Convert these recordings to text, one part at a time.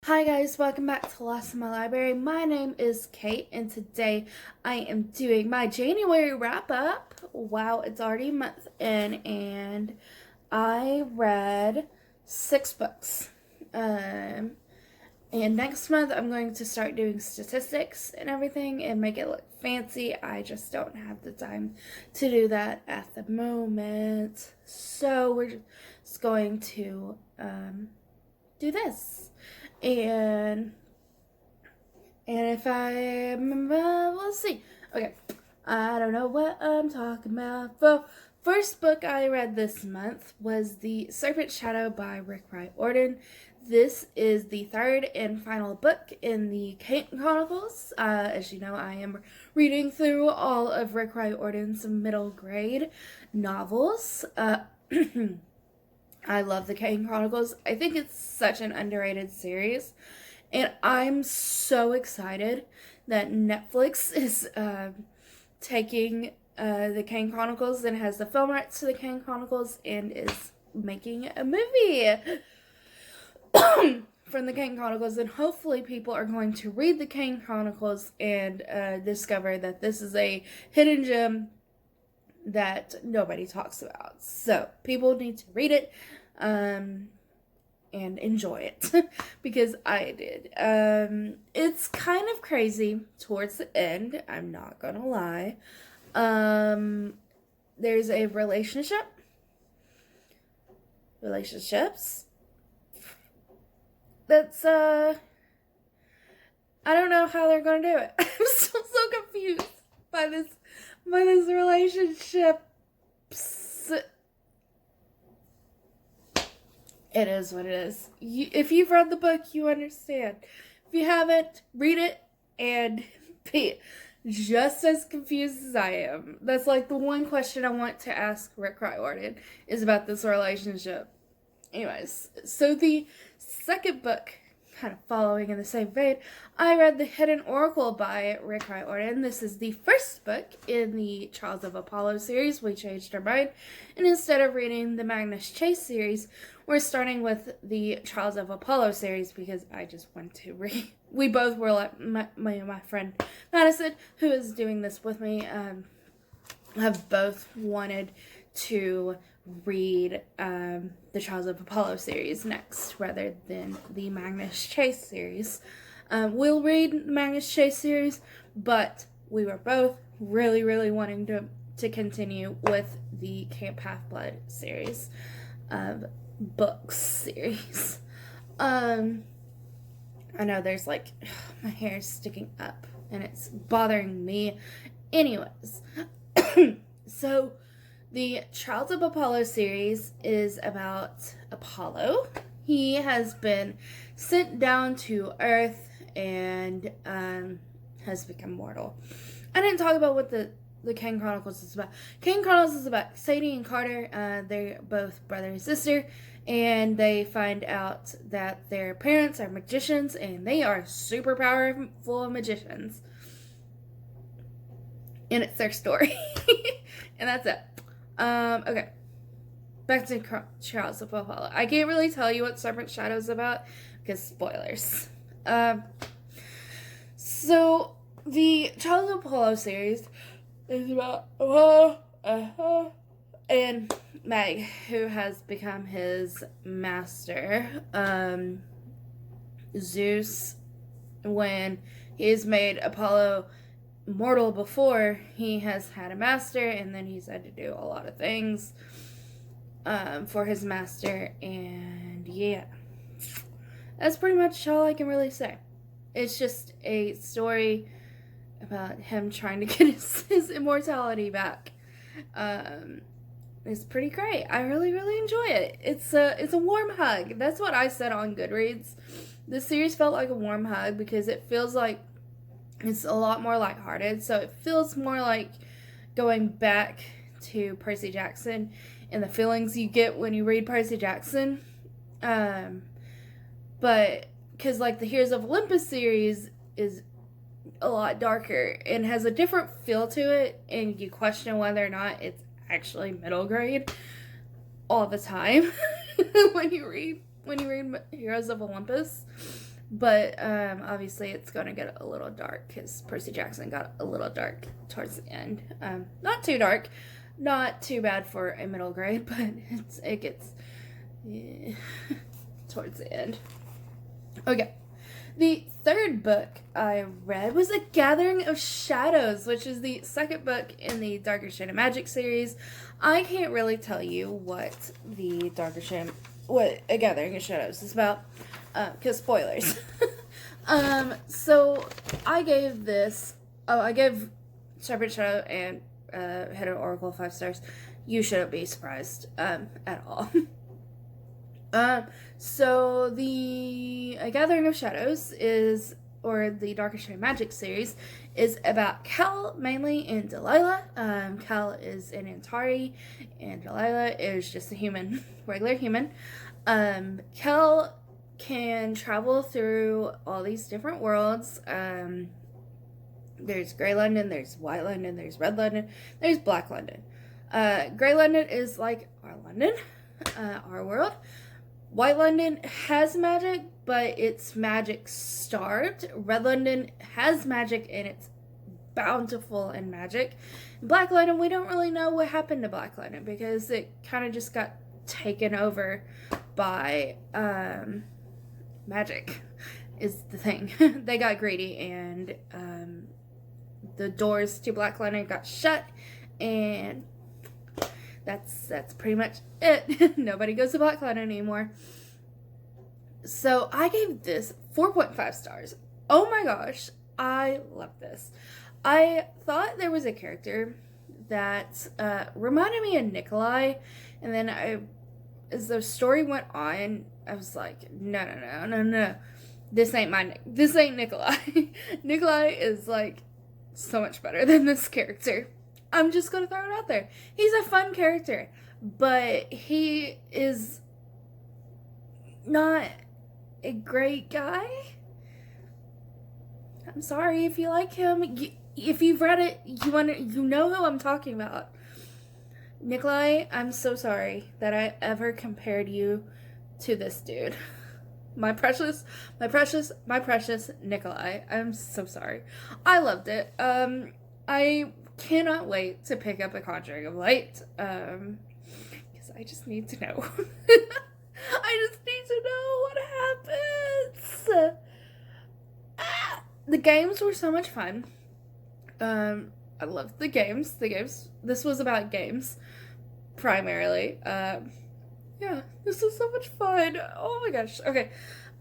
Hi guys, welcome back to Lost in My Library. My name is Kate and today I am doing my January wrap up. Wow, it's already a month in and I read 6 books. And next month I'm going to start doing statistics and everything and make it look fancy. I just don't have the time to do that at the moment. So we're just going to do this. And if I remember, we'll see. Okay, I don't know what I'm talking about. The first book I read this month was The Serpent Shadow by Rick Riordan. This is the third and final book in the Kate Chronicles. As you know, I am reading through all of Rick Riordan's middle grade novels. I love the Kane Chronicles. I think it's such an underrated series. And I'm so excited that Netflix is taking the Kane Chronicles and has the film rights to the Kane Chronicles and is making a movie from the Kane Chronicles. And hopefully people are going to read the Kane Chronicles and discover that this is a hidden gem that nobody talks about. So people need to read it and enjoy it because I did. It's kind of crazy towards the end, I'm not gonna lie. There's a relationships that's I don't know how they're gonna do it. I'm still so confused by this relationship. It is what it is. If you've read the book, you understand. If you haven't, read it and be just as confused as I am. That's like the one question I want to ask Rick Riordan is about this relationship. Anyways, so the second book, kind of following in the same vein, I read The Hidden Oracle by Rick Riordan. This is the first book in the Trials of Apollo series. We changed our mind, and instead of reading the Magnus Chase series, we're starting with the Trials of Apollo series because I just want to read. We both were like, my friend Madison, who is doing this with me, have both wanted to read the Trials of Apollo series next rather than the Magnus Chase series. We'll read the Magnus Chase series, but we were both really wanting to continue with the Camp Half-Blood series of books series. I know there's like my hair is sticking up and it's bothering me. Anyways, so the Trials of Apollo series is about Apollo. He has been sent down to Earth and has become mortal. I didn't talk about what the Kane Chronicles is about. Kane Chronicles is about Sadie and Carter. They're both brother and sister, and they find out that their parents are magicians, and they are super powerful magicians. And it's their story. And that's it. Okay. Back to Trials of Apollo. I can't really tell you what Serpent Shadow is about because spoilers. So the Trials of Apollo series is about and Meg, who has become his master. Zeus, when he's made Apollo mortal before, he has had a master, and then he's had to do a lot of things for his master, and yeah, that's pretty much all I can really say. It's just a story about him trying to get his immortality back. It's pretty great. I really enjoy it. It's a warm hug. That's what I said on Goodreads. This series felt like a warm hug because it feels like it's a lot more lighthearted. So it feels more like going back to Percy Jackson and the feelings you get when you read Percy Jackson. But because like the Heroes of Olympus series is a lot darker and has a different feel to it, and you question whether or not it's actually middle grade all the time when you read Heroes of Olympus. But obviously it's going to get a little dark because Percy Jackson got a little dark towards the end. Not too dark, not too bad for a middle grade, but it gets towards the end. Okay. The third book I read was A Gathering of Shadows, which is the second book in the Darker Shade of Magic series. I can't really tell you what what A Gathering of Shadows is about, because spoilers. So I gave Serpent Shadow and Hidden Oracle 5 stars. You shouldn't be surprised at all. So the A Gathering of Shadows or the Darker Shade of Magic series, is about Cal mainly and Delilah. Cal is an Antari, and Delilah is just a human, regular human. Cal can travel through all these different worlds. There's Grey London, there's White London, there's Red London, there's Black London. Grey London is like our London, our world. White London has magic, but it's magic starved. Red London has magic and it's bountiful in magic. Black London, we don't really know what happened to Black London because it kind of just got taken over by magic is the thing. They got greedy and the doors to Black London got shut, and that's pretty much it. Nobody goes to Black London anymore. So I gave this 4.5 stars. Oh my gosh, I love this. I thought there was a character that reminded me of Nikolai, and then as the story went on, I was like, no. This ain't Nikolai. Nikolai is like so much better than this character. I'm just gonna throw it out there. He's a fun character, but he is not a great guy. I'm sorry if you like him. If you've read it, you know who I'm talking about. Nikolai, I'm so sorry that I ever compared you to this dude. My precious Nikolai. I'm so sorry. I loved it. I cannot wait to pick up A Conjuring of Light. Because I just need to know. I just need to know what happens. The games were so much fun. I loved the games. This was about games, primarily. Yeah, this was so much fun. Oh my gosh. Okay,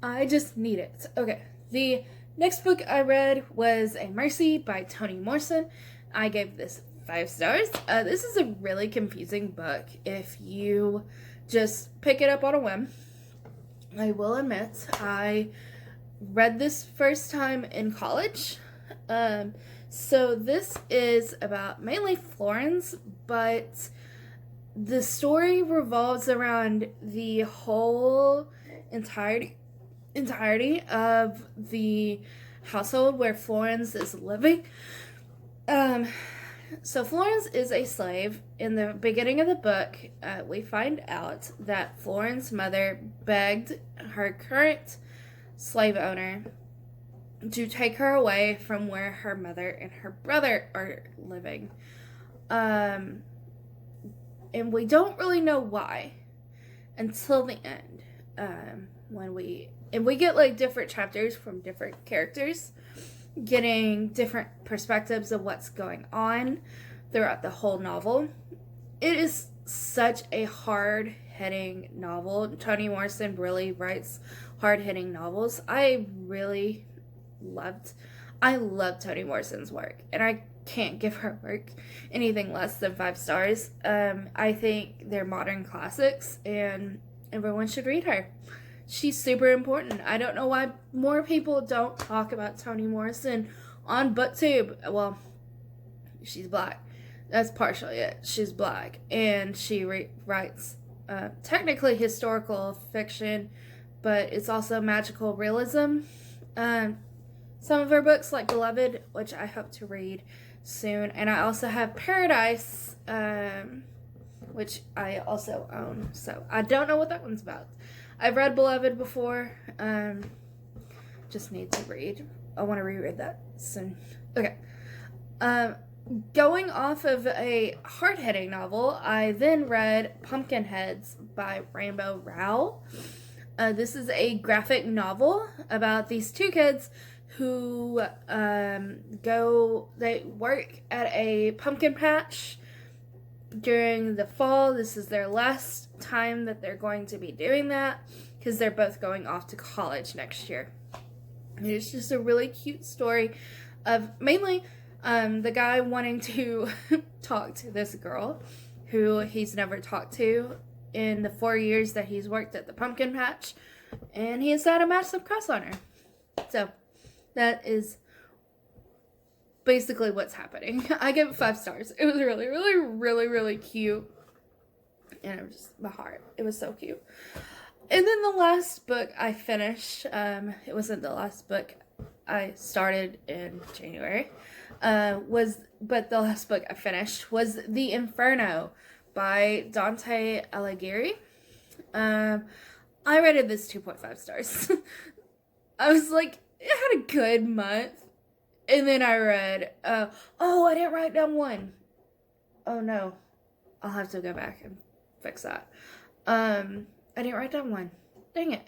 I just need it. Okay, the next book I read was A Mercy by Toni Morrison. I gave this 5 stars. This is a really confusing book if you just pick it up on a whim. I will admit, I read this first time in college. So this is about mainly Florence, but the story revolves around the whole entirety of the household where Florence is living. So Florence is a slave. In the beginning of the book, we find out that Florence's mother begged her current slave owner to take her away from where her mother and her brother are living. And we don't really know why until the end. When we get like different chapters from different characters, getting different perspectives of what's going on throughout the whole novel. It is such a hard-hitting novel. Toni Morrison really writes hard-hitting novels. I love Toni Morrison's work, and I can't give her work anything less than 5 stars. I think they're modern classics, and everyone should read her. She's super important. I don't know why more people don't talk about Toni Morrison on BookTube. Well, she's black. That's partially it. She's black, and she writes technically historical fiction, but it's also magical realism. Some of her books, like Beloved, which I hope to read soon, and I also have Paradise, which I also own. So I don't know what that one's about. I've read Beloved before. just need to read. I want to reread that soon. Okay. Going off of a hard-hitting novel, I then read Pumpkinheads by Rainbow Rowell. This is a graphic novel about these two kids who they work at a pumpkin patch during the fall. This is their last time that they're going to be doing that because they're both going off to college next year. And it's just a really cute story of mainly the guy wanting to talk to this girl who he's never talked to in the 4 years that he's worked at the pumpkin patch, and he has had a massive crush on her. So that is basically what's happening. I give it 5 stars. It was really, really, really, really cute. And it was just my heart. It was so cute. And then the last book I finished, it wasn't the last book I started in January, but the last book I finished was The Inferno by Dante Alighieri. I rated this 2.5 stars. I was like, it had a good month. And then I read, I didn't write down 1. Oh no. I'll have to go back and fix that. I didn't write down 1. Dang it.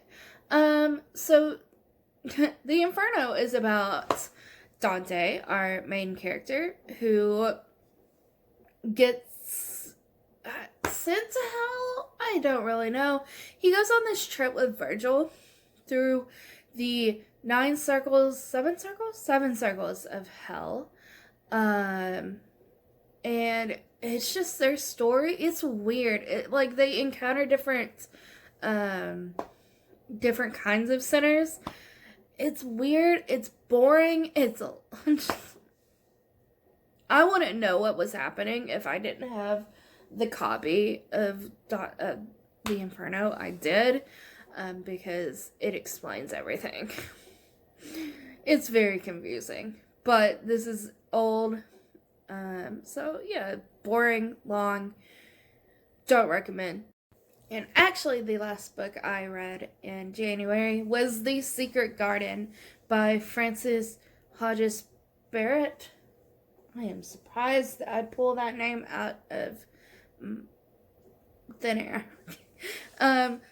So The Inferno is about Dante, our main character, who gets sent to hell? I don't really know. He goes on this trip with Virgil through the 7 circles of hell. And it's just their story. It's weird. They encounter different kinds of sinners. It's weird. It's boring. I wouldn't know what was happening if I didn't have the copy of The Inferno. I did, because it explains everything. It's very confusing, but this is old. So yeah, boring, long. Don't recommend. And actually, the last book I read in January was The Secret Garden by Frances Hodges Barrett. I am surprised that I'd pull that name out of thin air.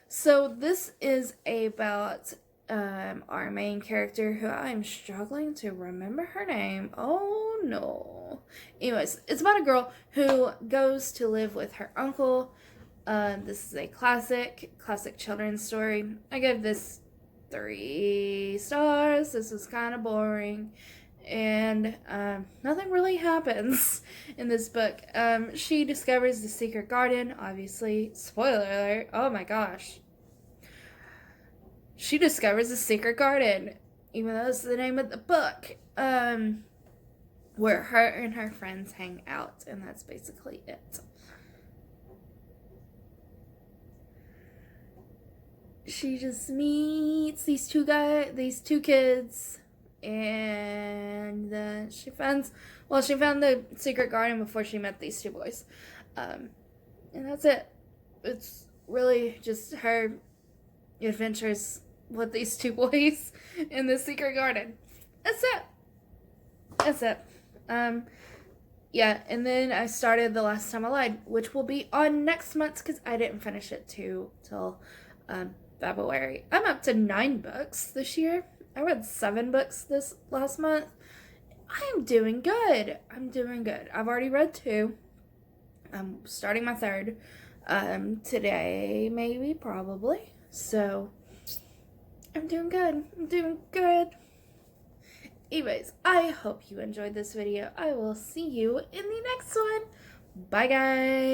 So this is about our main character, who I'm struggling to remember her name. Oh no. Anyways, it's about a girl who goes to live with her uncle. This is a classic children's story. I give this 3 stars. This was kind of boring. And nothing really happens in this book. She discovers the secret garden, obviously. Spoiler alert. Oh my gosh. She discovers the secret garden, even though it's the name of the book, where her and her friends hang out, and that's basically it. She just meets these two kids, and then she found the secret garden before she met these 2 boys. And that's it. It's really just her adventures with these 2 boys in the secret garden. That's it. Yeah, and then I started The Last Time I Lied, which will be on next month because I didn't finish it till February. I'm up to 9 books this year. I read 7 books this last month. I am doing good. I've already read 2. I'm starting my 3rd today, maybe, probably. So I'm doing good. Anyways, I hope you enjoyed this video. I will see you in the next one. Bye, guys.